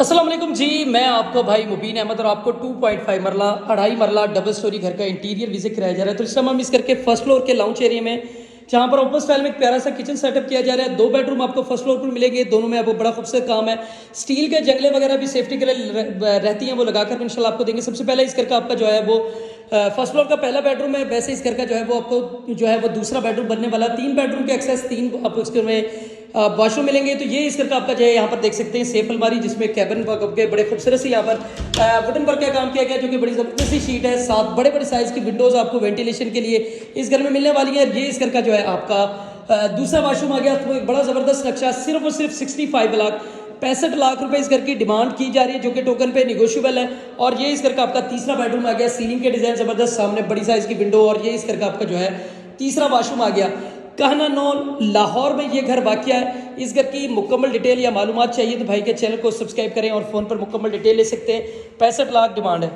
अस्सलाम वालेकुम जी। मैं आपको भाई मुबीन अहमद और आपको 2.5 मरला 2.5 मरला डबल स्टोरी घर का इंटीरियर विजिट कराया जा रहा है। तो इस टाइम हम इस करके फर्स्ट फ्लोर के लाउंज एरिया में, जहाँ पर ओपन स्टाइल में एक प्यारा सा किचन सेटअप किया जा रहा है। 2 बेडरूम आपको फर्स्ट फ्लोर पर मिलेंगे, दोनों में आपको बड़ा खूबसूरत काम है। स्टील के जंगले वगैरह भी सेफ्टी के लिए रहती हैं, वो लगाकर इंशाल्लाह आपको देंगे। सबसे पहले इस घर का आपका जो है वो फर्स्ट फ्लोर का पहला बेडरूम है। वैसे इस घर का जो है वो आपको जो है वो दूसरा बेडरूम बनने वाला। 3 बेडरूम के एक्सेस 3 आपको इसके में वॉशरूम मिलेंगे। तो ये इस घर का आपका जो है यहाँ पर देख सकते हैं सेफ अलमारी, जिसमें कैबिन वर्क के बड़े खूबसूरत से यहाँ पर वुडन वर्क का काम किया गया, जो कि बड़ी जबरदस्त सी शीट है। 7 बड़े बड़े साइज की विंडोज आपको वेंटिलेशन के लिए इस घर में मिलने वाली है। ये इस घर का जो है आपका दूसरा वॉशरूम आ गया। तो एक बड़ा जबरदस्त नक्शा, सिर्फ और सिर्फ 65 लाख रुपए इस घर की डिमांड की जा रही है, जो कि टोकन पे निगोशियबल है। और ये इस घर का आपका तीसरा बेडरूम आ गया। सीलिंग के डिजाइन जबरदस्त, सामने बड़ी साइज की विंडो, और ये इस घर का आपका जो है तीसरा वॉशरूम आ गया। कहना नॉन लाहौर में ये घर वाक़ है। इस घर की मुकम्मल डिटेल या मालूमात चाहिए तो भाई के चैनल को सब्सक्राइब करें और फ़ोन पर मुकम्मल डिटेल ले सकते हैं। 65 लाख डिमांड है।